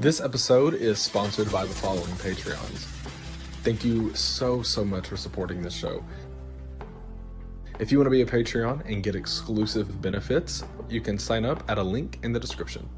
This episode is sponsored by the following Patreons. Thank you so much for supporting this show. If you want to be a Patreon and get exclusive benefits, you can sign up at a link in the description.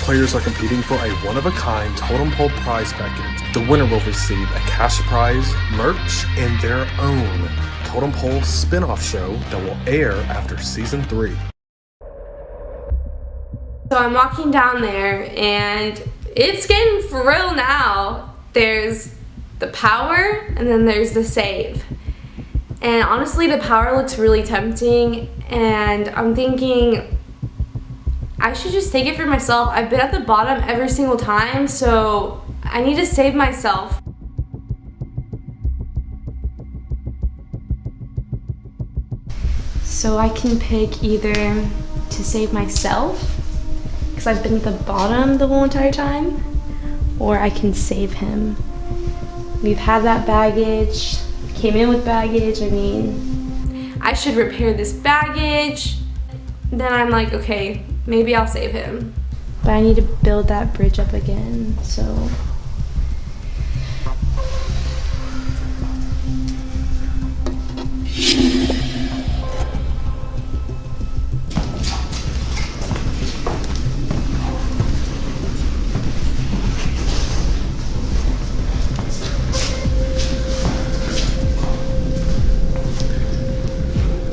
Players are competing for a one-of-a-kind Totem Pole prize package. The winner will receive a cash prize, merch, and their own Totem Pole spin-off show that will air after Season 3. So I'm walking down there, and it's getting for real now. There's the power, and then there's the save. And honestly, the power looks really tempting, and I'm thinking, I should just take it for myself. I've been at the bottom every single time, so I need to save myself. So I can pick either to save myself, because I've been at the bottom the whole entire time, or I can save him. We've had that baggage, came in with baggage. I mean, I should repair this baggage. Then I'm like, okay, maybe I'll save him. But I need to build that bridge up again, so.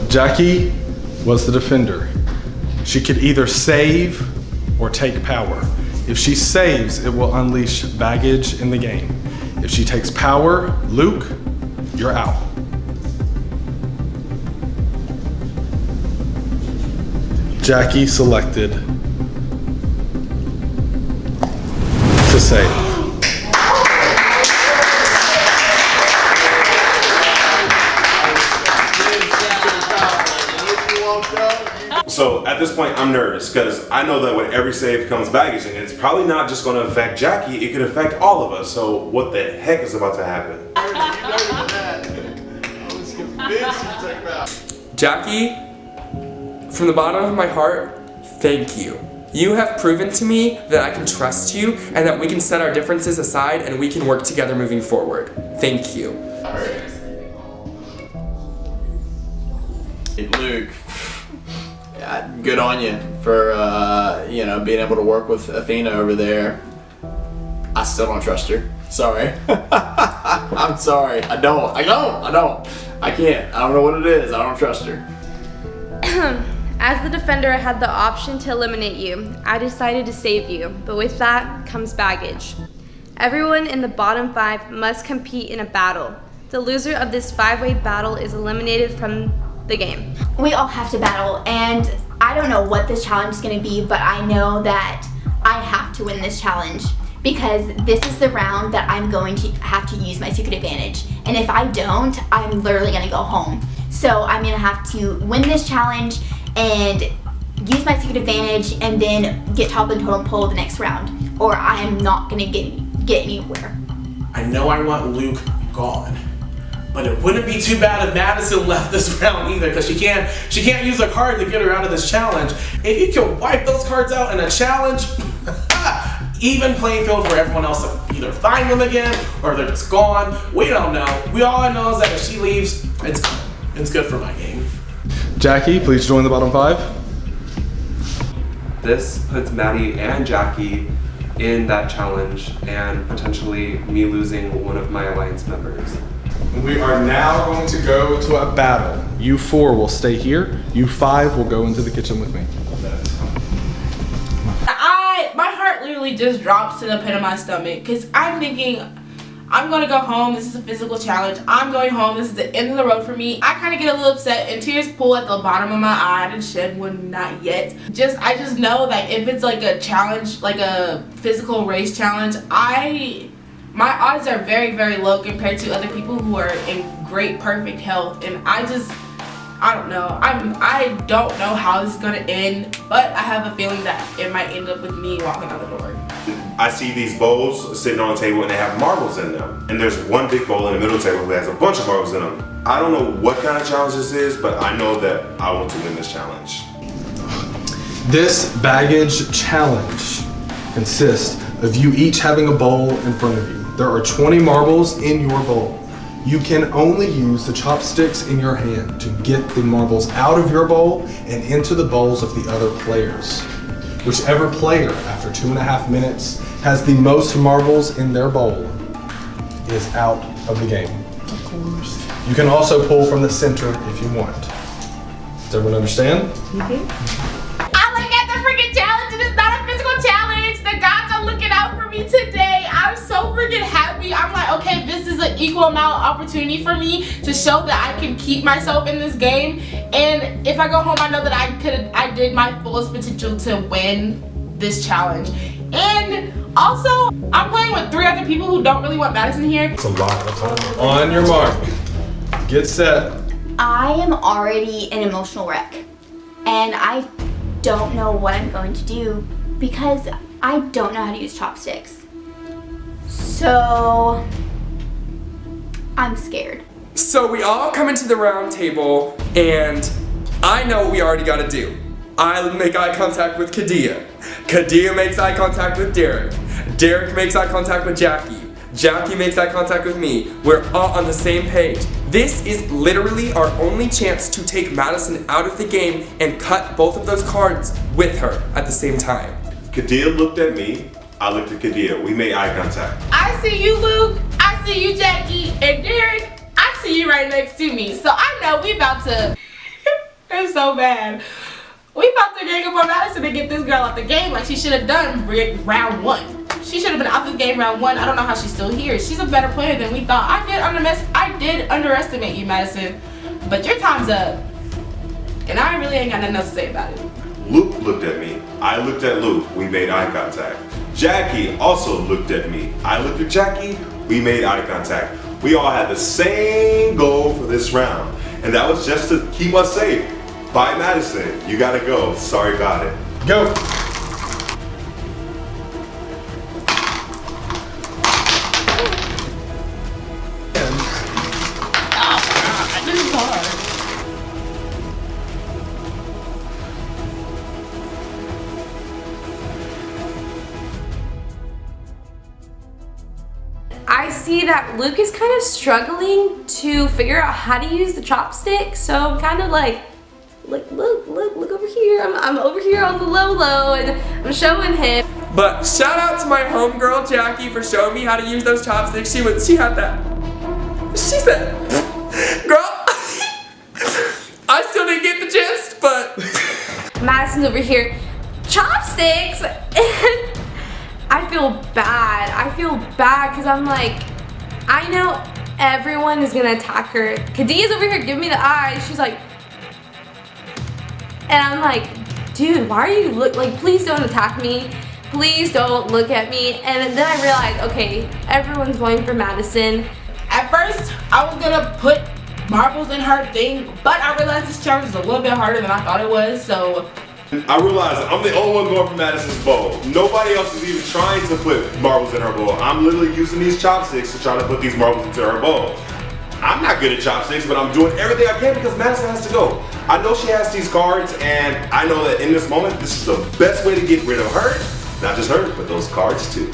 Jackie was the defender. She could either save or take power. If she saves, it will unleash baggage in the game. If she takes power, Luke, you're out. Jackie selected to save. So at this point, I'm nervous because I know that with every save comes baggage, and it's probably not just going to affect Jackie, it could affect all of us. So what the heck is about to happen? Jackie, from the bottom of my heart, thank you. You have proven to me that I can trust you and that we can set our differences aside and we can work together moving forward. Thank you. Hey, Luke. Good on you for being able to work with Athena over there. I still don't trust her. Sorry. I'm sorry. I don't. I can't. I don't know what it is. I don't trust her. As the defender, I had the option to eliminate you. I decided to save you, but with that comes baggage. Everyone in the bottom 5 must compete in a battle. The loser of this 5-way battle is eliminated from the game. We all have to battle, and I don't know what this challenge is going to be, but I know that I have to win this challenge because this is the round that I'm going to have to use my secret advantage, and if I don't, I'm literally going to go home. So I'm going to have to win this challenge and use my secret advantage and then get top of the totem pole the next round, or I am not going to get anywhere. I know I want Luke gone, but it wouldn't be too bad if Madison left this round either, because she can't use a card to get her out of this challenge. If you can wipe those cards out in a challenge, even playing field for everyone else to either find them again or they're just gone. We don't know. All I know is that if she leaves, it's good for my game. Jackie, please join the bottom 5. This puts Maddie and Jackie in that challenge and potentially me losing one of my alliance members. We are now going to go to a battle. You 4 will stay here. You 5 will go into the kitchen with me. My heart literally just drops to the pit of my stomach because I'm thinking, I'm going to go home. This is a physical challenge. I'm going home. This is the end of the road for me. I kind of get a little upset and tears pool at the bottom of my eye. I didn't shed one, not yet. I just know that if it's like a challenge, like a physical race challenge, I my odds are very, very low compared to other people who are in great, perfect health. And I don't know. I don't know how this is gonna end, but I have a feeling that it might end up with me walking out the door. I see these bowls sitting on the table and they have marbles in them. And there's one big bowl in the middle table that has a bunch of marbles in them. I don't know what kind of challenge this is, but I know that I want to win this challenge. This baggage challenge consists of you each having a bowl in front of you. There are 20 marbles in your bowl. You can only use the chopsticks in your hand to get the marbles out of your bowl and into the bowls of the other players. Whichever player, after 2.5 minutes, has the most marbles in their bowl is out of the game. Of course. You can also pull from the center if you want. Does everyone understand? I look at the freaking challenge and it's not a physical challenge. The gods are looking out for me today. I'm so freaking happy. I'm like, okay, this is an equal amount of opportunity for me to show that I can keep myself in this game. And if I go home, I know that I did my fullest potential to win this challenge. And also, I'm playing with 3 other people who don't really want Madison here. It's a lot of time. On your mark, get set. I am already an emotional wreck, and I don't know what I'm going to do because I don't know how to use chopsticks. So I'm scared. So we all come into the round table, and I know what we already gotta do. I make eye contact with Kadia. Kadia makes eye contact with Derek. Derek makes eye contact with Jackie. Jackie makes eye contact with me. We're all on the same page. This is literally our only chance to take Madison out of the game and cut both of those cards with her at the same time. Kadia looked at me, I looked at Kadia. We made eye contact. I see you, Luke. I see you, Jackie. And Derek, I see you right next to me. So I know we about to... It's so bad. We about to gang up on Madison to get this girl out the game like she should have done round 1. She should have been out the game round 1. I don't know how she's still here. She's a better player than we thought. I did underestimate you, Madison. But your time's up. And I really ain't got nothing else to say about it. Luke looked at me. I looked at Luke. We made eye contact. Jackie also looked at me. I looked at Jackie. We made eye contact. We all had the same goal for this round. And that was just to keep us safe. Bye, Madison. You gotta go. Sorry about it. Go. I see that Luke is kind of struggling to figure out how to use the chopstick, so I'm kind of like look over here. I'm over here on the low, and I'm showing him. But shout out to my homegirl Jackie for showing me how to use those chopsticks. She had that. She said, girl, I still didn't get the gist, but. Madison's over here, chopsticks, and I feel bad. I feel bad because I'm like, I know everyone is gonna attack her. Kadia's over here giving me the eyes. She's like, and I'm like, dude, why are you please don't attack me. Please don't look at me. And then I realized, okay, everyone's going for Madison. At first, I was gonna put marbles in her thing, but I realized this challenge is a little bit harder than I thought it was, so. I realized I'm the only one going for Madison's bowl. Nobody else is even trying to put marbles in her bowl. I'm literally using these chopsticks to try to put these marbles into her bowl. I'm not good at chopsticks, but I'm doing everything I can because Madison has to go. I know she has these cards, and I know that in this moment, this is the best way to get rid of her. Not just her, but those cards too. It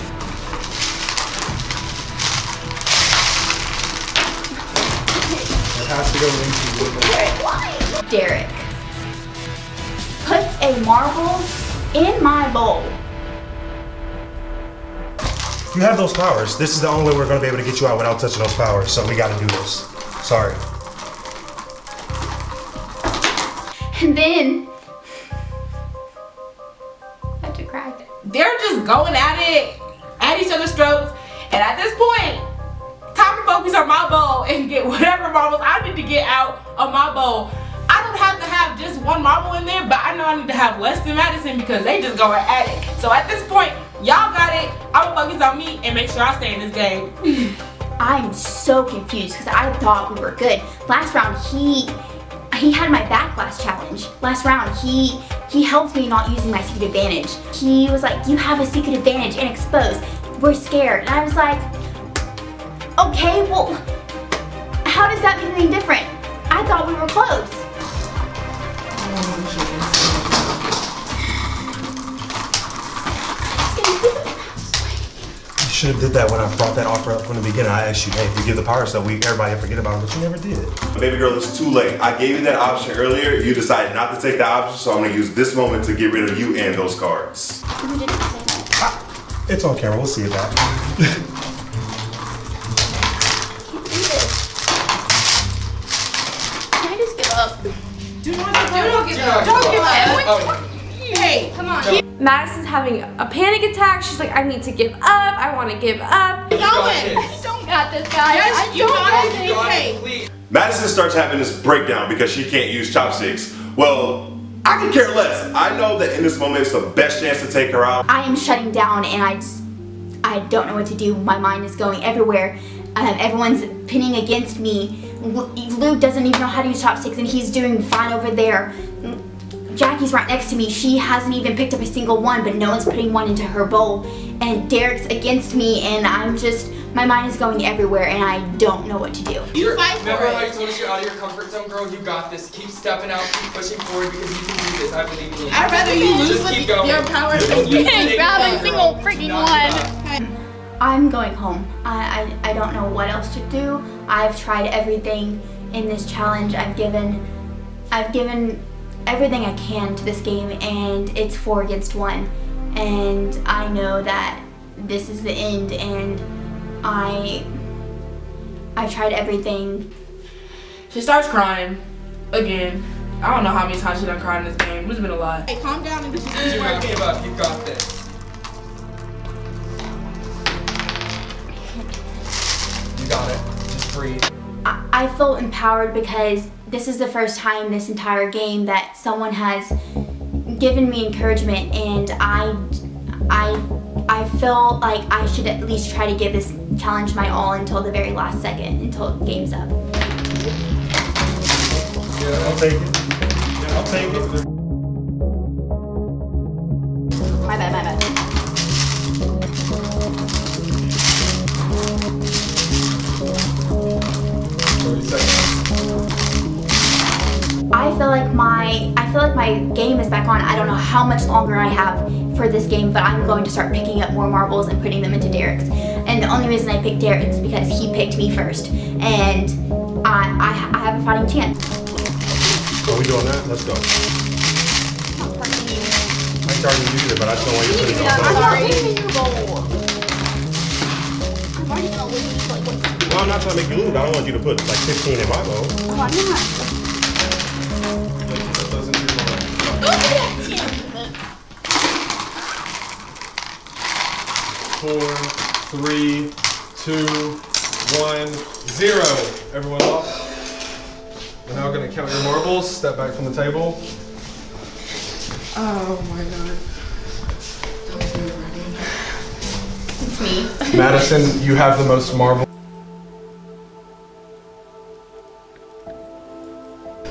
has to go into Derek puts a marble in my bowl. You have those powers. This is the only way we're going to be able to get you out without touching those powers, so we got to do this. Sorry. And then I have to cry. They're just going at each other's throats, and at this point, time to focus on my bowl and get whatever marbles I need to get out of my bowl. I don't have to have have just one marble in there, but I know I need to have less than Madison because they just go at it. So at this point, y'all got it. I'm gonna focus on me and make sure I stay in this game. I'm so confused because I thought we were good. Last round, he had my back last challenge. Last round, he helped me not using my secret advantage. He was like, you have a secret advantage and exposed. We're scared. And I was like, okay, well, how does that mean anything different? I thought we were close. You should have did that when I brought that offer up from the beginning. I asked you, hey, if you give the power stuff, everybody forget about it, but you never did. Baby girl, it's too late. I gave you that option earlier. You decided not to take that option, so I'm gonna use this moment to get rid of you and those cards. It's on camera, we'll see it back. Can I just give up? Don't give up. Hey, come on. Madison's having a panic attack. She's like, I need to give up. I want to give up. I don't got this, guys. Yes, you got it. Hey. Madison starts having this breakdown because she can't use chopsticks. Well, I can care less. I know that in this moment it's the best chance to take her out. I am shutting down and I don't know what to do. My mind is going everywhere. Everyone's pinning against me. Luke doesn't even know how to use chopsticks and he's doing fine over there. Jackie's right next to me. She hasn't even picked up a single one, but no one's putting one into her bowl. And Derek's against me and my mind is going everywhere and I don't know what to do. You fight for Remember it. how I told us you're out of your comfort zone, girl? You got this. Keep stepping out, keep pushing forward because you can do this. I believe in you. I'd rather you lose Just with keep going. your power than You you can grab take a it, single girl. freaking Not one. I'm going home. I don't know what else to do. I've tried everything in this challenge. I've given everything I can to this game and it's 4 against 1. And I know that this is the end and I've tried everything. She starts crying again. I don't know how many times she done cried in this game. It's been a lot. Hey, calm down and do Do not give up. You got this. You got it. Just breathe. I feel empowered because this is the first time this entire game that someone has given me encouragement and I feel like I should at least try to give this challenge my all until the very last second, until game's up. Yeah, I'll take it. I'll take it. My bad. I feel like my game is back on. I don't know how much longer I have for this game, but I'm going to start picking up more marbles and putting them into Derek's. And the only reason I picked Derek is because he picked me first, and I have a fighting chance. Are we doing that? Let's go. I ain't charging you either, but I just don't want you to put it on. Well, I'm not trying to make you lose. I don't want you to put like 15 in my bowl. Oh, I'm not. 4, 3, 2, 1, 0. Everyone up. We're now going to count your marbles. Step back from the table. Oh my god. It's me. Madison, you have the most marbles.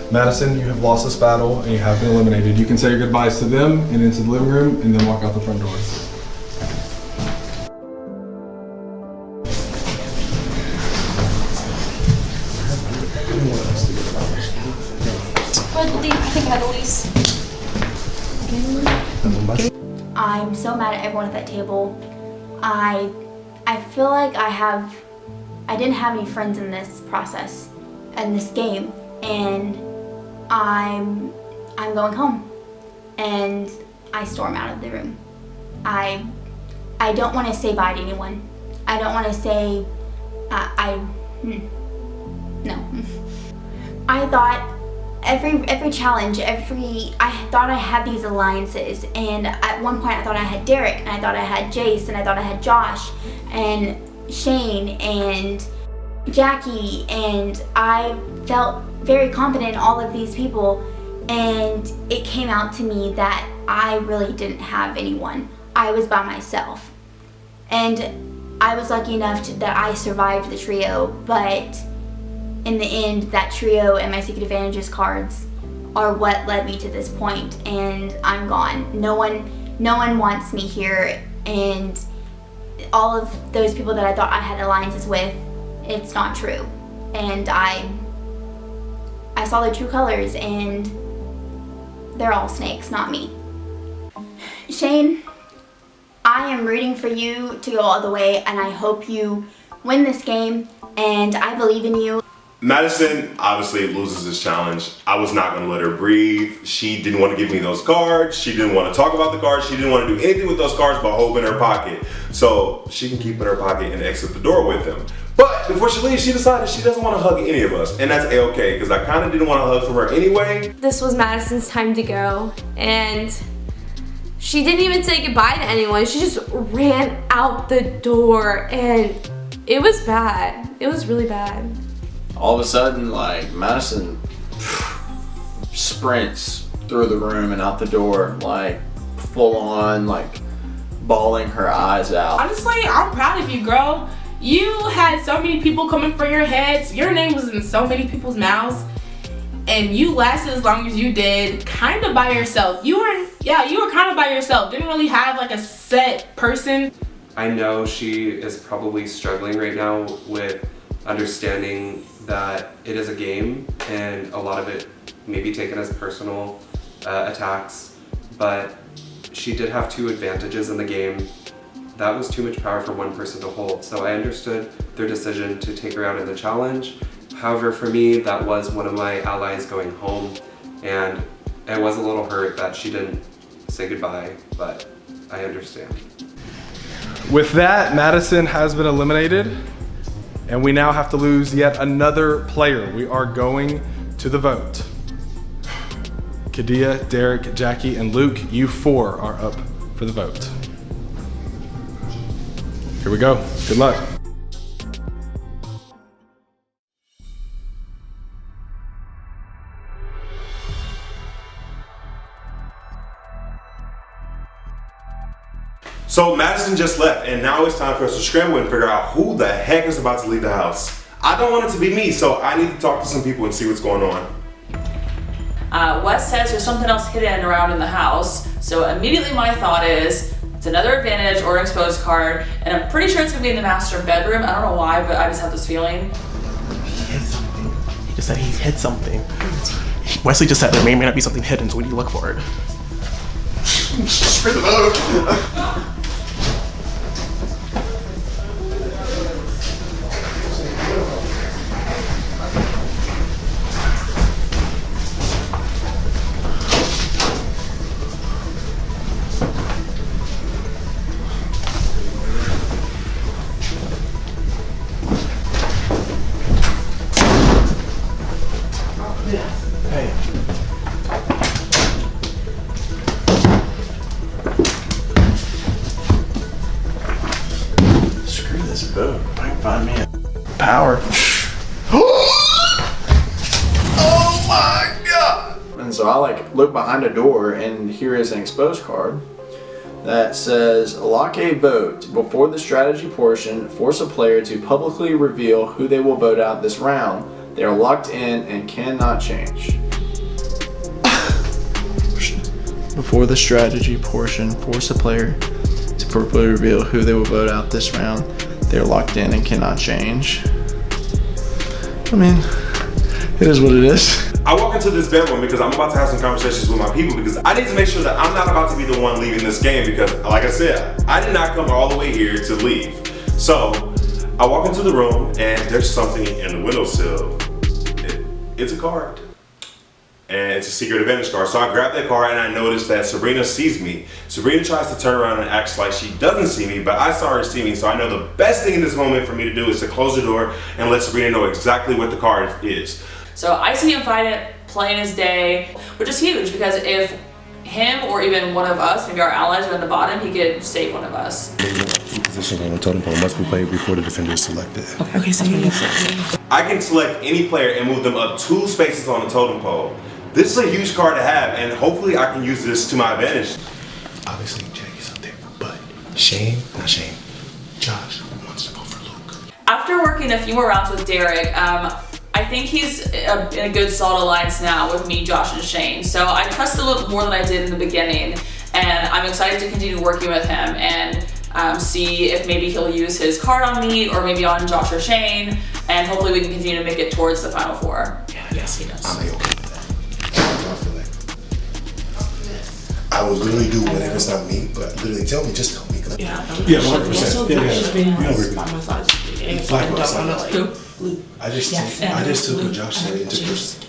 Madison, you have lost this battle and you have been eliminated. You can say your goodbyes to them and into the living room and then walk out the front doors. I think I had a lease. I'm so mad at everyone at that table. I feel like I didn't have any friends in this process, in this game, and I'm going home. And I storm out of the room. I don't want to say bye to anyone. I don't want to say, no. I thought every challenge, I thought I had these alliances, and at one point I thought I had Derek, and I thought I had Jace, and I thought I had Josh, and Shane, and Jackie, and I felt very confident in all of these people, and it came out to me that I really didn't have anyone. I was by myself. And I was lucky enough that I survived the trio, but in the end, that trio and my Secret Advantages cards are what led me to this point, and I'm gone. No one wants me here, and all of those people that I thought I had alliances with, it's not true. And I saw their true colors, and they're all snakes, not me. Shane, I am rooting for you to go all the way, and I hope you win this game, and I believe in you. Madison obviously loses this challenge. I was not going to let her breathe. She didn't want to give me those cards. She didn't want to talk about the cards. She didn't want to do anything with those cards but hold them in her pocket. So she can keep in her pocket and exit the door with them. But before she leaves, she decided she doesn't want to hug any of us. And that's A-okay, because I kind of didn't want to hug from her anyway. This was Madison's time to go, and she didn't even say goodbye to anyone. She just ran out the door, and it was bad. It was really bad. All of a sudden, like, Madison sprints through the room and out the door, like, full on, like, bawling her eyes out. Honestly, I'm proud of you, girl. You had so many people coming for your heads. Your name was in so many people's mouths, and you lasted as long as you did, kind of by yourself. You were kind of by yourself. Didn't really have like a set person. I know she is probably struggling right now with understanding that it is a game and a lot of it may be taken as personal attacks, but she did have 2 advantages in the game. That was too much power for one person to hold, so I understood their decision to take her out in the challenge. However, for me, that was one of my allies going home, and I was a little hurt that she didn't say goodbye, but I understand. With that, Madison has been eliminated, and we now have to lose yet another player. We are going to the vote. Kadia, Derek, Jackie, and Luke, you 4 are up for the vote. Here we go. Good luck. So Madison just left, and now it's time for us to scramble and figure out who the heck is about to leave the house. I don't want it to be me, so I need to talk to some people and see what's going on. Wes says there's something else hidden around in the house, so immediately my thought is it's another advantage or an exposed card, and I'm pretty sure it's gonna be in the master bedroom. I don't know why, but I just have this feeling. He hid something. He just said he hid something. Wesley just said there may not be something hidden, so we need to look for it. Screw the vote. Power. Oh my god! And so I like look behind a door, and here is an exposed card that says lock a vote. Before the strategy portion, force a player to publicly reveal who they will vote out this round. They are locked in and cannot change. Before the strategy portion, force a player to publicly reveal who they will vote out this round. They're locked in and cannot change. I mean, it is what it is. I walk into this bedroom because I'm about to have some conversations with my people, because I need to make sure that I'm not about to be the one leaving this game, because like I said, I did not come all the way here to leave. So I walk into the room and there's something in the windowsill. It's a card. And it's a secret advantage card. So I grab that card and I notice that Sabrina sees me. Sabrina tries to turn around and acts like she doesn't see me, but I saw her see me. So I know the best thing in this moment for me to do is to close the door and let Sabrina know exactly what the card is. So I see him fight it plain as day, which is huge, because if him or even one of us, maybe our allies are at the bottom, he could save one of us. Position on the totem pole must be played before the defender is selected. Okay, so I can select any player and move them up 2 spaces on the totem pole. This is a huge card to have, and hopefully I can use this to my advantage. Obviously, Jackie's up there, but Josh wants to go for Luke. After working a few more rounds with Derek, I think he's in a good solid alliance now with me, Josh, and Shane. So I trust a little more than I did in the beginning, and I'm excited to continue working with him and see if maybe he'll use his card on me or maybe on Josh or Shane, and hopefully we can continue to make it towards the Final Four. Yes, he does. I'm okay with that. I feel like I would literally do whatever's not me, but literally just tell me. Yeah, 100%. Yeah. I just took what Josh said into person.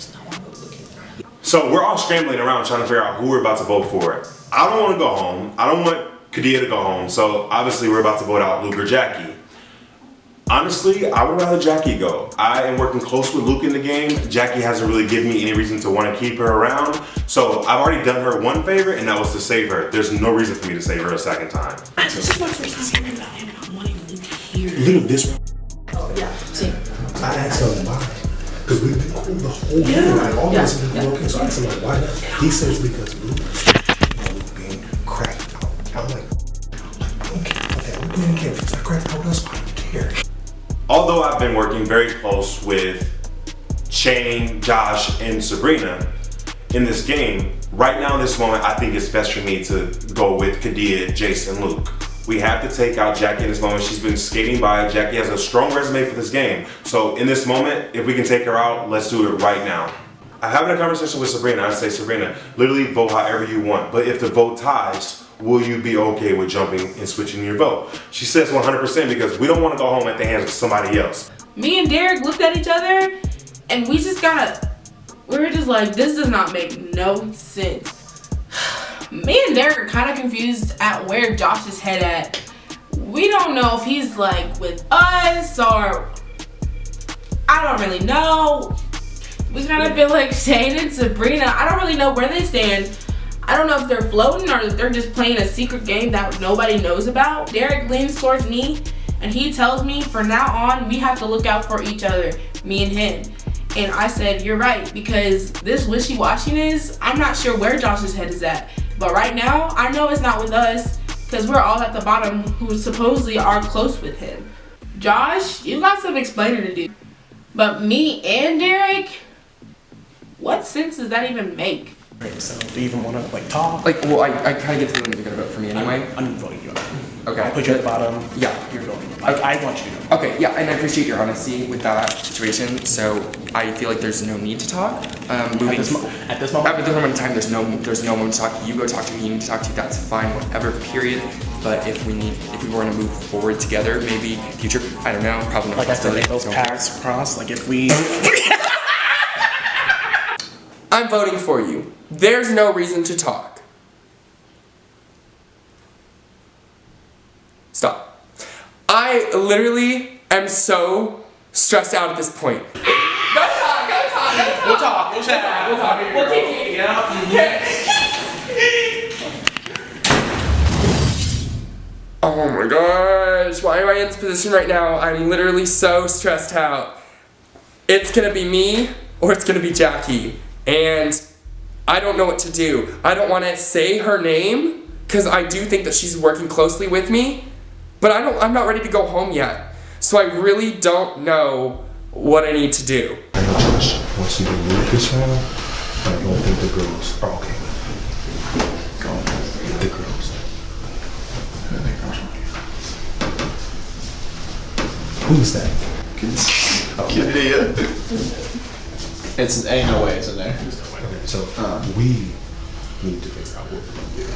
So we're all scrambling around trying to figure out who we're about to vote for. I don't want to go home. I don't want Kadia to go home. So obviously we're about to vote out Luke or Jackie. Honestly, I would rather Jackie go. I am working close with Luke in the game. Jackie hasn't really given me any reason to want to keep her around. So I've already done her one favor, and that was to save her. There's no reason for me to save her a second time. This is my first time hearing about him not wanting Luke here. Literally this round. Oh, yeah, same. I asked him why. Because we've been cool the whole year. Like, all of us have been working. So I asked him, like, why not? He says because Luke being cracked out. I'm like, okay, we're doing it. If it's not cracked out, that's why I don't care. Although I've been working very close with Shane, Josh, and Sabrina in this game, right now in this moment, I think it's best for me to go with Kadia, Jason, Luke. We have to take out Jackie in this moment. She's been skating by. Jackie has a strong resume for this game. So in this moment, if we can take her out, let's do it right now. I'm having a conversation with Sabrina. I say, Sabrina, literally vote however you want. But if the vote ties, will you be okay with jumping and switching your vote? She says 100% because we don't want to go home at the hands of somebody else. Me and Derek looked at each other and we were just like, this does not make no sense. Me and Derek are kind of confused at where Josh's head at. We don't know if he's like with us or I don't really know. We kind of feel like Shane and Sabrina. I don't really know where they stand. I don't know if they're floating or if they're just playing a secret game that nobody knows about. Derek leans towards me and he tells me from now on we have to look out for each other, me and him. And I said, you're right, because this wishy-washiness, I'm not sure where Josh's head is at. But right now, I know it's not with us because we're all at the bottom who supposedly are close with him. Josh, you got some explaining to do. But me and Derek, what sense does that even make? Right, so do you even want to like talk? Like, well, I kind of get the feeling you're gonna vote for me anyway. I'm voting you. Okay. I'll put you at the bottom. Yeah. You're voting. I want you to. Okay, yeah, and I appreciate your honesty with that situation. So I feel like there's no need to talk. At this moment in time, there's no one to talk. You go talk to me. You need to talk to. That's fine. Whatever. Period. But if we want to move forward together, maybe future. I don't know. Probably not. Like I said, if those paths cross, like if we. I'm voting for you. There's no reason to talk. Stop. I literally am so stressed out at this point. Go talk. We'll talk. We'll chat. We'll talk. We'll keep it. Oh my gosh. Why am I in this position right now? I'm literally so stressed out. It's gonna be me or it's gonna be Jackie. And I don't know what to do. I don't want to say her name because I do think that she's working closely with me, but I'm not ready to go home yet. So I really don't know what I need to do. I know Josh wants you to leave this round, but I don't think the girls are okay with it. The girls. Who's that? Kadia. It's ain't no way it's in there. Okay, so we need to figure out what we're gonna do.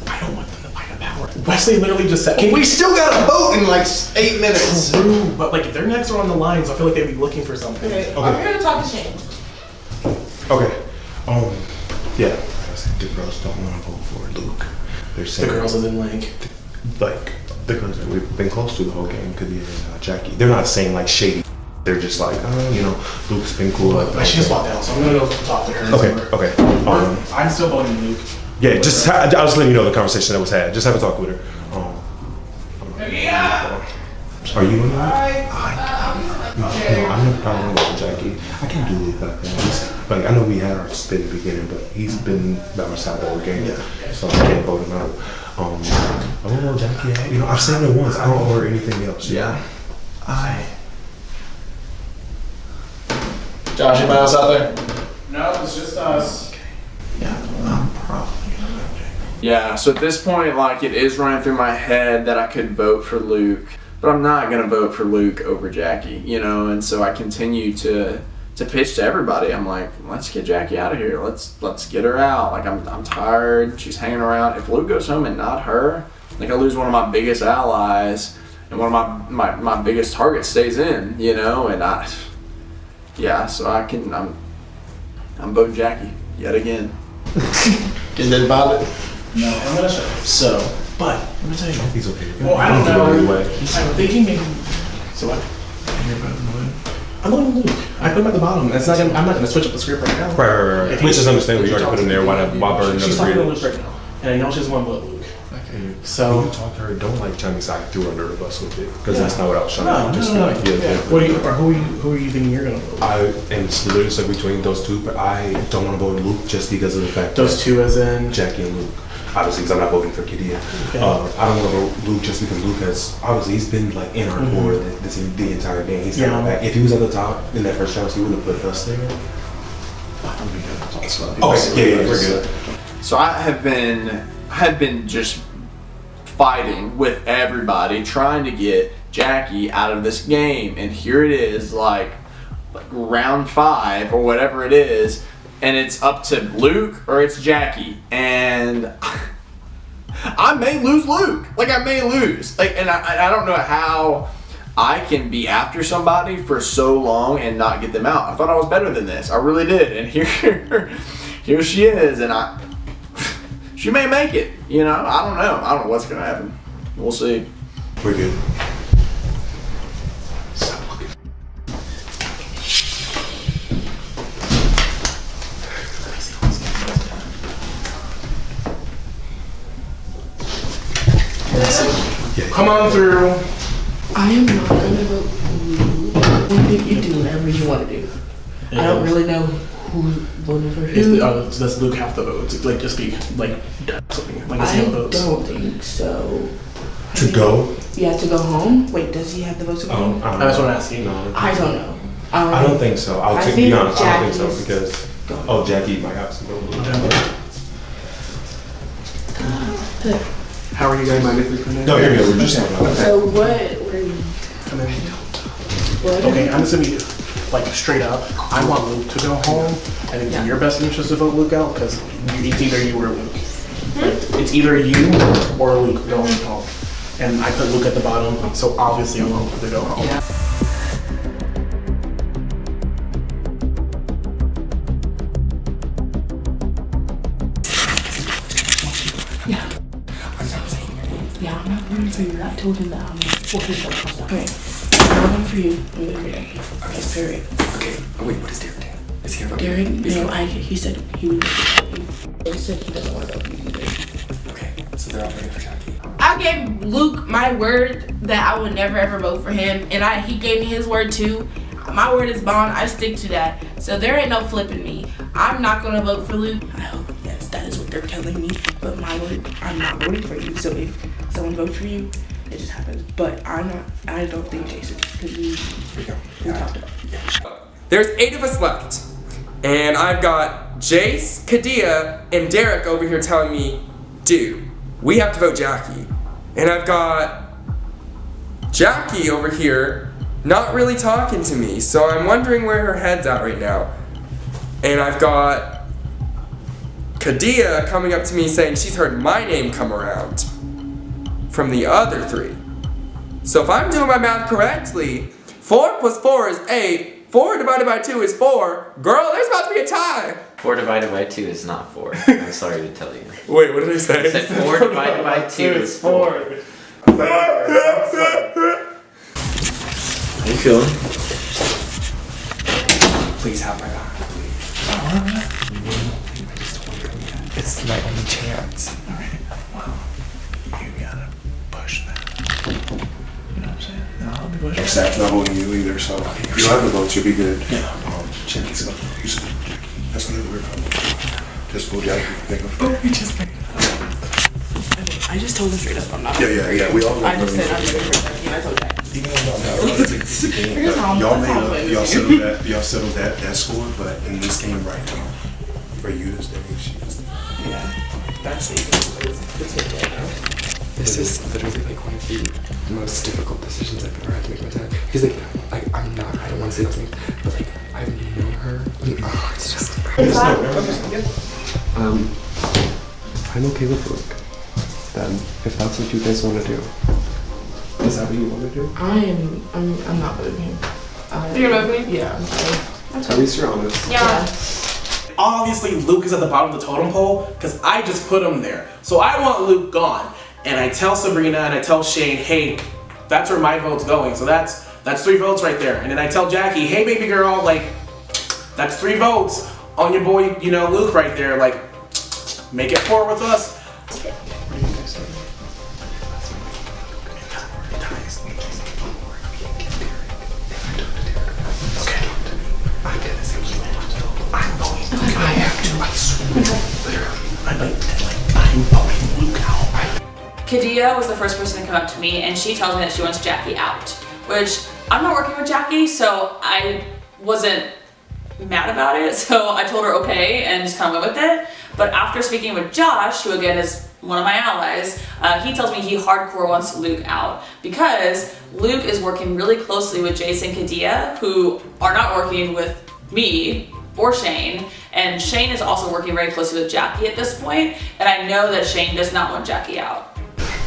I don't want them to fight a power. Wesley literally just said, We still got a vote in like 8 minutes. True, but like if their necks are on the line, so I feel like they'd be looking for something. Okay. I'm here to talk to Shane. Okay. Yeah. The girls don't want to vote for Luke. They're saying The girls is in like the girls that we've been close to the whole game could be Jackie. They're not saying like shady. They're just like, Luke's been cool. Like she just walked out, so I'm gonna go talk to her. Okay. I'm still voting Luke. Yeah, I was letting you know the conversation that was had. Just have a talk with her. Are you in there? I'm no problem with Jackie. I can't do it like that. Like, I know we had our split in the beginning, but he's been by my side the whole game. Yeah. So I can't vote him out. I don't know Jackie out. You know, I've said it once. I don't order anything else. Yeah. Josh, anybody else out there? No, it's just us. Yeah, I'm probably gonna vote Jackie. Yeah, so at this point, like, it is running through my head that I could vote for Luke, but I'm not gonna vote for Luke over Jackie, you know, and so I continue to pitch to everybody. I'm like, let's get Jackie out of here. Let's get her out. Like, I'm tired. She's hanging around. If Luke goes home and not her, like, I lose one of my biggest allies, and one of my biggest targets stays in, you know, and so I'm voting Jackie yet again. Get that about it? No, I'm gonna show you. So, but I'm gonna tell you. He's okay. Well, I don't know. Anyway. I'm thinking maybe. So what? I'm going to Luke. I put him at the bottom. It's not. I'm not gonna switch up the script right now. Right. Which is understandable. You already put him there. Why burn She's another talking to Luke right now, and I know she doesn't want to vote Luke. Okay. So when you talk to her, don't like try me side through under the bus with it, because that's not what I was trying no, to do. Just no. like, yeah. What do you? Or who are you thinking you're gonna vote? I am literally stuck between those two, but I don't want to vote Luke just because of the fact Those two, as in Jackie and Luke. Obviously, because I'm not voting for Kadia. Okay. I don't want to vote Luke just because Luke has obviously he's been like in our core the entire game. He's coming back. If he was at the top in that first challenge, he wouldn't have put us there. Yeah, we're good. So I have been just fighting with everybody, trying to get Jackie out of this game, and here it is, like round 5 or whatever it is, and it's up to Luke or it's Jackie, and I may lose Luke. Like, I may lose. Like, and I don't know how I can be after somebody for so long and not get them out. I thought I was better than this. I really did, and here she is, and she may make it, you know? I don't know what's gonna happen. We'll see. We're good. come on through. I am not gonna vote for you. You do whatever you want to do. I don't really know who's voting for who. Does Luke have to vote? Like, just be like something. Like, I don't think so. To go? Yeah, to go home. Wait, does he have the votes to go home? That's what I'm asking. I don't know. I don't think so. I'll be honest. I don't think so because Jackie might have to go. How are you guys? No, you're good. We're just talking about So what are you? Okay, I'm just gonna be like straight up. I want Luke to go home. I think it's in your best interest to vote Luke out because it's either you or Luke. Like, it's either you or Luke going home. And I put Luke at the bottom, so obviously I want Luke to go home. Yeah. Yeah, I'm not voting for you. I told him that I'm working for myself. Okay. I'm voting for you. I'm voting for Jackie. Okay, period. Okay. Oh, wait, what is Derek doing? Is he here? Derek, no, he said he would. He said he doesn't want to vote for you either. Okay, so they're all voting for Jackie. I gave Luke my word that I would never ever vote for him, and he gave me his word too. My word is bond. I stick to that. So there ain't no flipping me. I'm not gonna vote for Luke. I hope yes, that is what they're telling me. But my word, I'm not voting for you. So if someone votes for you, it just happens. But I don't think Jason, because we talked about it. There's 8 of us left, and I've got Jace, Kadia, and Derek over here telling me, dude, we have to vote Jackie. And I've got Jackie over here not really talking to me, so I'm wondering where her head's at right now. And I've got Kadia coming up to me saying she's heard my name come around from the other 3. So if I'm doing my math correctly, 4 plus 4 is 8. 4 divided by 2 is 4. Girl, there's about to be a tie. 4 divided by 2 is not 4. I'm sorry to tell you. Wait, what did I say? I said 4 divided by 2 is 4. How you feeling? Please have my back, please. It's my only chance. Alright, well, you gotta push that. You know what I'm saying? No, I'll be pushing. Zach's not voting you either, so you'll have the votes, you'll be good. Yeah. Jackie's gonna use it. That's not weird. Just go down. Oh, we just made I just told him straight up I'm not. Yeah. We all. I just said I'm going for Jackie. That's okay. Even though y'all settled that score, but in this game right now, for you to stay, yeah, that's it's right now. This is literally like one of the most difficult decisions I've ever had to make in my time. He's like, I don't want to say nothing, but like, I've known her. It's just. I'm okay with Luke. Then, if that's what you guys want to do, is that what you want to do? I'm not moving. You're moving? Yeah. At least you're honest. Yeah. Obviously, Luke is at the bottom of the totem pole because I just put him there. So I want Luke gone. And I tell Sabrina and I tell Shane, hey, that's where my vote's going. So that's 3 votes right there. And then I tell Jackie, hey, baby girl, like, that's 3 votes on your boy, you know, Luke right there. Like, make it 4 with us. Kadia was the first person to come up to me and she tells me that she wants Jackie out, which I'm not working with Jackie, so I wasn't mad about it, so I told her okay and just kind of went with it. But after speaking with Josh, who again is one of my allies, he tells me he hardcore wants Luke out because Luke is working really closely with Jason and Kadia, who are not working with me or Shane, and Shane is also working very closely with Jackie at this point, and I know that Shane does not want Jackie out.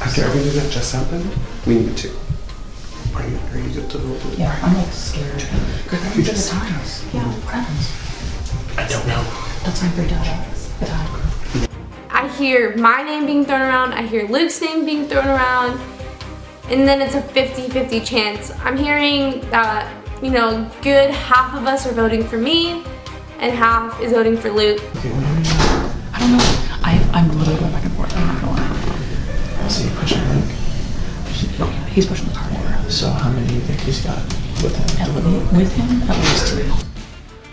After everything that just happened, we need to. Are you good to vote? Yeah, I'm like scared. Good thing the times. Yeah, what happens? I don't know. That's fine for the time. I hear my name being thrown around, I hear Luke's name being thrown around, and then it's a 50-50 chance. I'm hearing that, you know, good half of us are voting for me, and half is voting for Luke. I don't know. I'm literally going back and forth. I'm not gonna lie. So you pushing Luke? He's pushing Luke hard. So how many do you think he's got with him? With him, at least 2.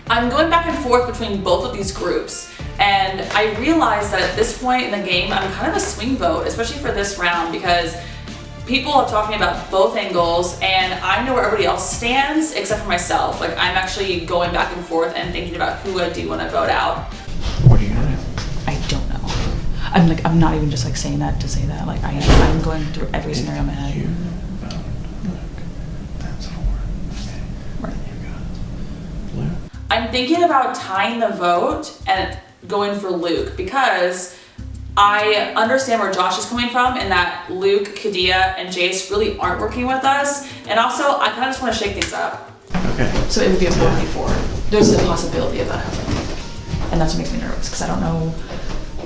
I'm going back and forth between both of these groups, and I realize that at this point in the game, I'm kind of a swing vote, especially for this round, because people are talking about both angles, and I know where everybody else stands except for myself. Like, I'm actually going back and forth and thinking about who I do want to vote out. What are you gonna do? I don't know. I'm not even just like saying that to say that. Like, I'm going through every scenario in my head. You vote Luke. That's 4. Okay. Right. You got Luke. I'm thinking about tying the vote and going for Luke because I understand where Josh is coming from and that Luke, Kadia, and Jace really aren't working with us. And also, I kind of just want to shake things up. Okay. So it would be a 4v4. There's the possibility of that happening. And that's what makes me nervous because I don't know,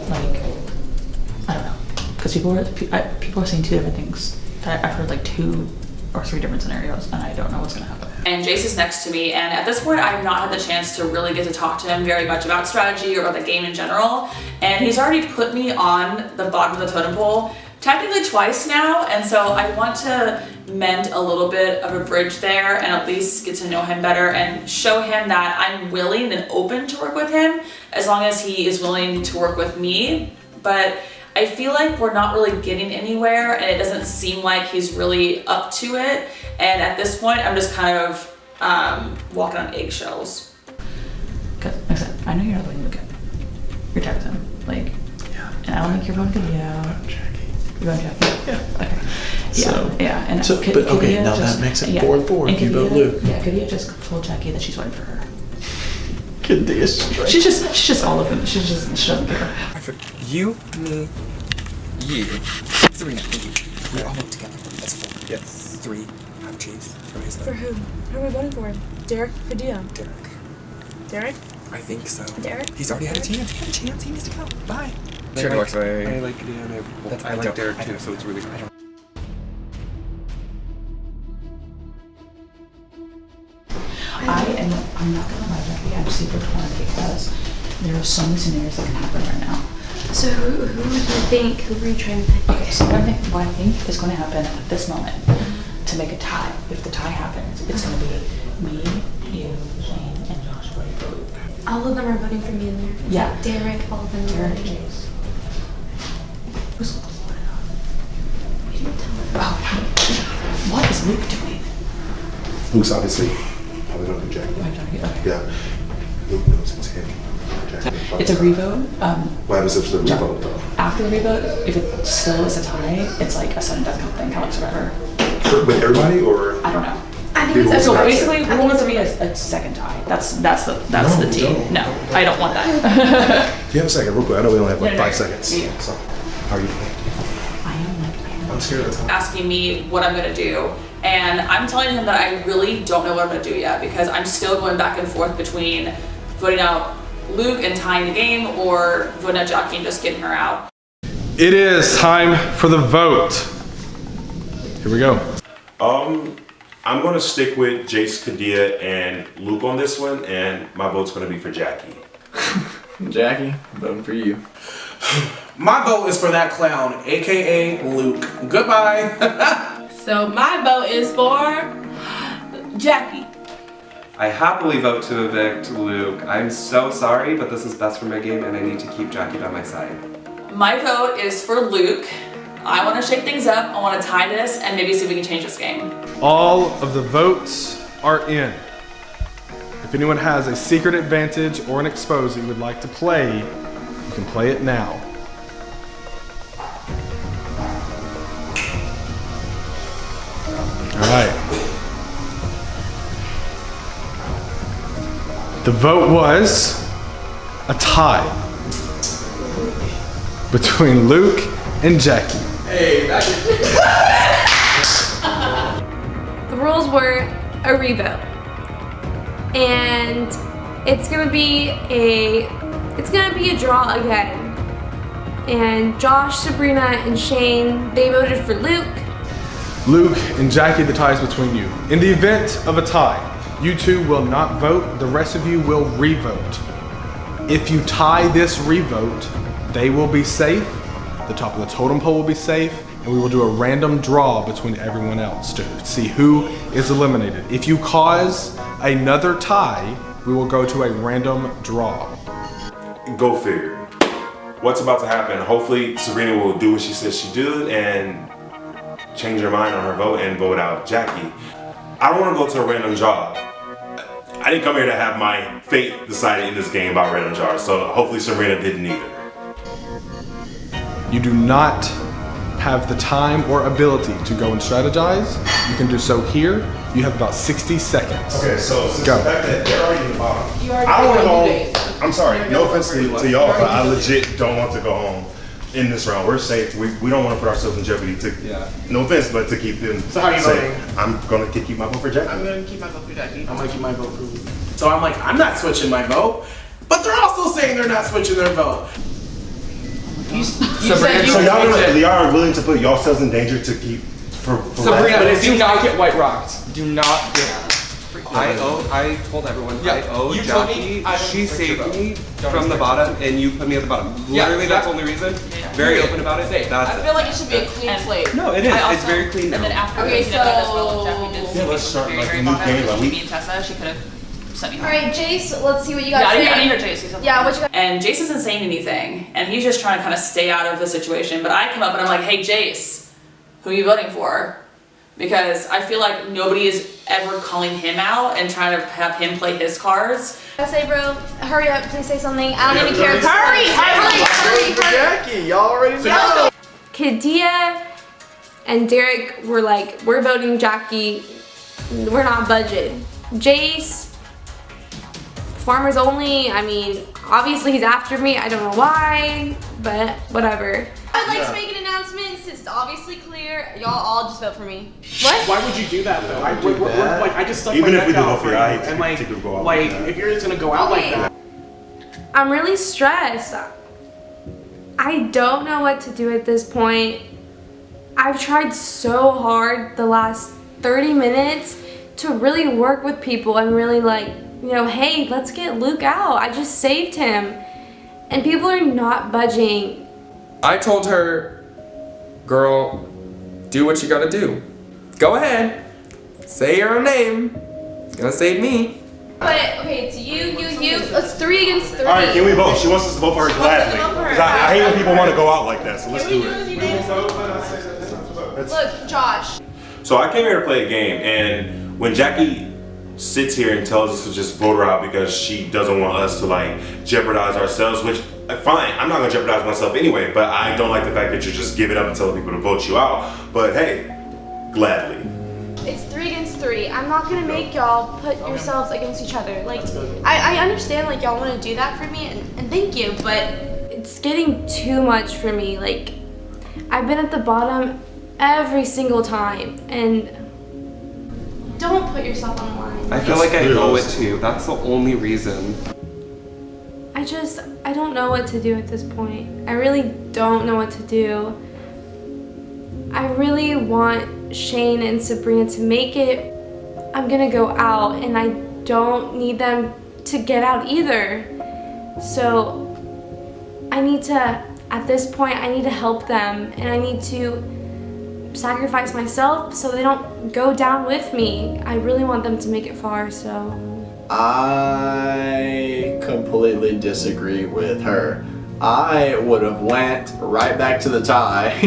like, I don't know. Because people are saying 2 different things. I've heard like 2 or 3 different scenarios and I don't know what's going to happen. And Jace is next to me, and at this point I have not had the chance to really get to talk to him very much about strategy or about the game in general, and he's already put me on the bottom of the totem pole technically twice now, and so I want to mend a little bit of a bridge there and at least get to know him better and show him that I'm willing and open to work with him as long as he is willing to work with me. But I feel like we're not really getting anywhere and it doesn't seem like he's really up to it. And at this point, I'm just kind of walking on eggshells. Because, like I said, I know you're not going to look at. You're texting. Like, yeah. And I don't think you're going to Kadia. You're going Jackie? Yeah. Okay. So, yeah. And so, but okay, now that makes it 4 and 4. You vote Luke. Yeah, Kadia just told Jackie that she's voting for her. Kadia. She's just all of them. She doesn't care. You, me, you, 3 now. We all vote together. That's 4. Yes. 3 have cheese for his For who? Who are we voting for? Derek? Kadia? Derek? I think so. Derek? He's already had a chance. He needs to go. Bye. Sure, I like Kadia and I like Derek too, so it's really good. I'm not gonna lie, Jackie, I'm super torn because there are so many scenarios that can happen right now. So who do you think? Who are you trying to pick? Okay, so what I think is going to happen at this moment, to make a tie. If the tie happens, it's gonna be me, you, Shane, and Josh voting for Luke. All of them are voting for me in there. It's Yeah. like Derek, all of them are Derek, voting. Jace. What is Luke doing? Luke's obviously probably gonna be Jackie. Yeah. Luke knows it's him. Jackie. It's a revote. What happens if it's a revote though? After the revote, if it still is a tie, it's like a sudden death kind of thing, kind of like Survivor. With everybody or? I don't know. I think People it's So will- basically, we want it to be a second tie. That's the team. don't. No, I don't want that. You have a second, real quick. I know we only have like No, 5 seconds. Yeah. So, how are you doing? I'm scared of time. Asking me what I'm gonna do. And I'm telling him that I really don't know what I'm gonna do yet because I'm still going back and forth between voting out Luke and tying the game or voting out Jackie and just getting her out. It is time for the vote. Here we go. I'm gonna stick with Jace, Kadia, and Luke on this one, and my vote's gonna be for Jackie. Jackie, voting for you. My vote is for that clown, aka Luke. Goodbye. So my vote is for Jackie. I happily vote to evict Luke. I'm so sorry, but this is best for my game and I need to keep Jackie by my side. My vote is for Luke. I wanna shake things up, I wanna tie this, and maybe see if we can change this game. All of the votes are in. If anyone has a secret advantage or an expose that you would like to play, you can play it now. All right. The vote was a tie between Luke and Jackie. Hey, The rules were a revote. And it's gonna be a draw again. And Josh, Sabrina, and Shane, they voted for Luke. Luke and Jackie, the tie is between you. In the event of a tie, you two will not vote, the rest of you will re-vote. If you tie this revote, they will be safe, the top of the totem pole will be safe, and we will do a random draw between everyone else to see who is eliminated. If you cause another tie, we will go to a random draw. Go figure. What's about to happen? Hopefully Sabrina will do what she says she did and change her mind on her vote and vote out Jackie. I don't want to go to a random draw. I didn't come here to have my fate decided in this game by random draw, so hopefully Sabrina didn't either. You do not have the time or ability to go and strategize. You can do so here. You have about 60 seconds. Okay, so since Go. the fact that they're already in the bottom, You already I don't want to know go you home. did. I'm sorry, no offense to y'all, but I legit don't want to go home in this round. We're safe. We don't want to put ourselves in jeopardy to, no offense, but to keep them So how are you safe. voting? I'm going to keep my vote for Jackie. I'm gonna keep my vote for Jackie. I'm gonna keep my vote for Luke. So I'm like, I'm not switching my vote, but they're also saying they're not switching their vote. You So said you y'all are willing to put yourselves in danger to keep for Sabrina, last? do not get white rocked. Do not get. I told everyone, Yeah, I owe you told me Jackie, I don't she respect your saved vote. me Don't from the respect bottom and you put me at the bottom. Yeah, Literally, that's the yeah. only reason. Very open about it. Safe. That's I feel like it should be a clean slate. No, it is. I It's also- very clean And then now. after Okay, we did that as well, so- Jackie did Yeah, let's start, very, like, very a new bottom, game, like, me we- and Tessa, she could have sent me home. All right, Jace, let's see what you Yeah, got I to didn't say. hear Jace say something. Yeah, what you got? And Jace isn't saying anything, and he's just trying to kind of stay out of the situation. But I come up and I'm like, hey, Jace, who are you voting for? Because I feel like nobody is ever calling him out and trying to have him play his cards. I say, bro, hurry up, please say something. I don't even care. Hurry, Hurry. Jackie, y'all already know. Kadia and Derek were like, we're voting Jackie. We're not budget. Jace, farmers only. I mean, obviously he's after me. I don't know why, but whatever. I'd like to make an announcement. It's obviously clear. Y'all all just vote for me. What? Why would you do that though? I just stuck Even my if we neck do out vote for for you, you, I hate and to like, take it to go out like that. if you're just gonna go out like that. I'm really stressed. I don't know what to do at this point. I've tried so hard the last 30 minutes to really work with people and really hey, let's get Luke out. I just saved him. And people are not budging. I told her, girl, do what you gotta do. Go ahead. Say your own name. It's gonna save me. But, okay, it's you. It's 3 against 3. All right, can we vote? She wants us to vote for her gladly. Because I hate when people want to go out like that, so let's do it. Look, Josh. So I came here to play a game, and when Jackie sits here and tells us to just vote her out because she doesn't want us to like jeopardize ourselves, which fine, I'm not gonna jeopardize myself anyway, but I don't like the fact that you're just giving up and telling people to vote you out. But hey, gladly. It's 3 against 3. I'm not gonna make y'all put yourselves against each other. Like, I understand like y'all want to do that for me, and thank you, but it's getting too much for me. Like, I've been at the bottom every single time, and don't put yourself on the line. I feel like I owe it to you. That's the only reason. I don't know what to do at this point. I really don't know what to do. I really want Shane and Sabrina to make it. I'm gonna go out, and I don't need them to get out either. So I need to, at this point, I need to help them, and I need to sacrifice myself so they don't go down with me. I really want them to make it far, so. I completely disagree with her. I would have went right back to the tie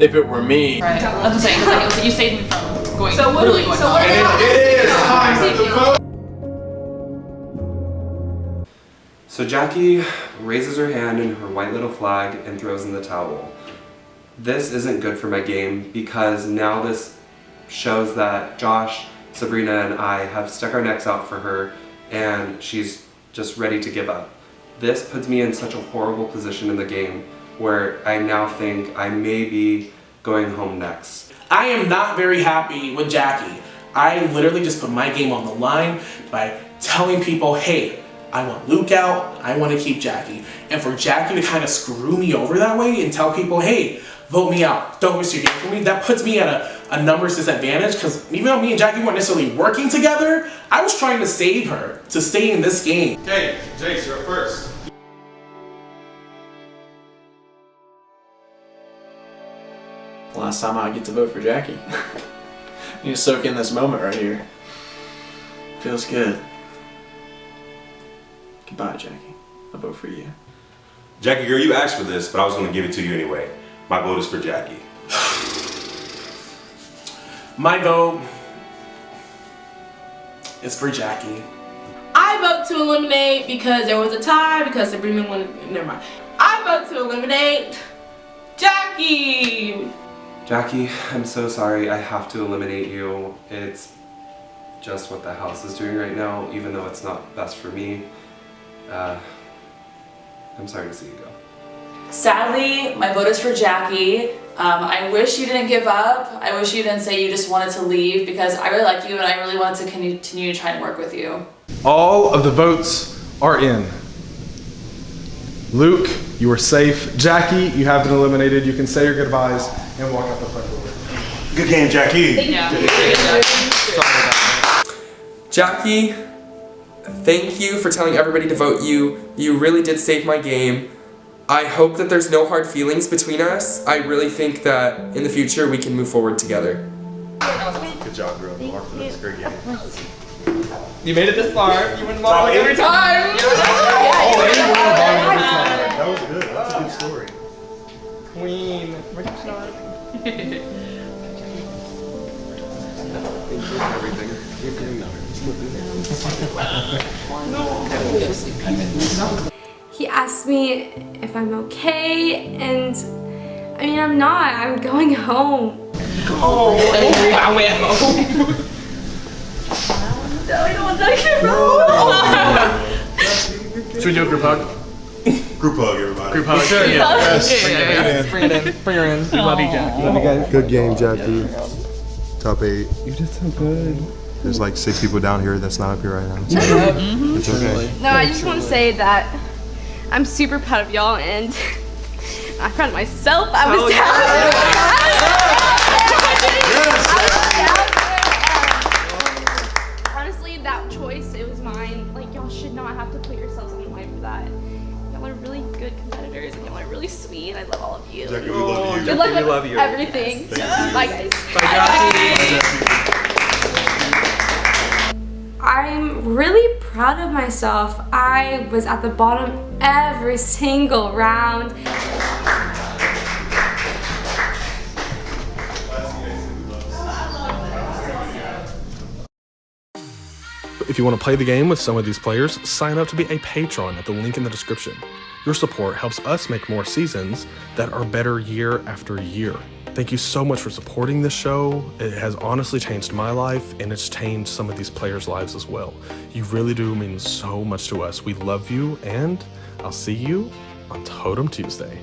if it were me. Right. That's what I'm saying. Because like, it was, you saved me from going. So what literally do we? going So off. what? It is time to vote. So Jackie raises her hand in her white little flag and throws in the towel. This isn't good for my game because now this shows that Josh, Sabrina, and I have stuck our necks out for her and she's just ready to give up. This puts me in such a horrible position in the game where I now think I may be going home next. I am not very happy with Jackie. I literally just put my game on the line by telling people, hey, I want Luke out, I want to keep Jackie. And for Jackie to kind of screw me over that way and tell people, hey, vote me out, don't miss your game for me, that puts me at a numbers disadvantage, because even though me and Jackie weren't necessarily working together, I was trying to save her to stay in this game. Okay, Jace, you're up first. Last time I get to vote for Jackie. I need to soak in this moment right here. Feels good. Goodbye, Jackie. I vote for you. Jackie, girl, you asked for this, but I was going to give it to you anyway. My vote is for Jackie. My vote is for Jackie. I vote to eliminate because there was a tie, because Sabrina wanted, never mind. I vote to eliminate Jackie. Jackie, I'm so sorry. I have to eliminate you. It's just what the house is doing right now, even though it's not best for me. I'm sorry to see you go. Sadly, my vote is for Jackie. I wish you didn't give up. I wish you didn't say you just wanted to leave because I really like you and I really wanted to continue to try and work with you. All of the votes are in. Luke, you are safe. Jackie, you have been eliminated. You can say your goodbyes and walk out the front door. Good game, Jackie. Thank you. Jackie, thank you for telling everybody to vote you. You really did save my game. I hope that there's no hard feelings between us. I really think that in the future we can move forward together. Good job, girl. That's a great game. You made it this far. You win bottom every time. That was good. That's a good story. Queen. He asked me if I'm okay, and I mean, I'm not. I'm going home. Oh, I went home. I don't want that Should we do a group hug? Group hug, everybody. Group hug. Sure. Yes. Bring it in. Bring her in. We love you, Jackie. Love you guys. Good game, Jackie. Top 8. You did so good. There's like 6 people down here that's not up here right now. It's okay. It's okay. No, I just want to say that I'm super proud of y'all, and I'm proud of myself. I was honestly, that choice, it was mine. Like, y'all should not have to put yourselves on the line for that. Y'all are really good competitors, and y'all are really really sweet. I love all of you. Jackie, we love you. Good luck We with love you. everything. Bye, guys. I'm really proud of myself. I was at the bottom every single round. If you want to play the game with some of these players, sign up to be a patron at the link in the description. Your support helps us make more seasons that are better year after year. Thank you so much for supporting this show. It has honestly changed my life, and it's changed some of these players' lives as well. You really do mean so much to us. We love you, and I'll see you on Totem Tuesday.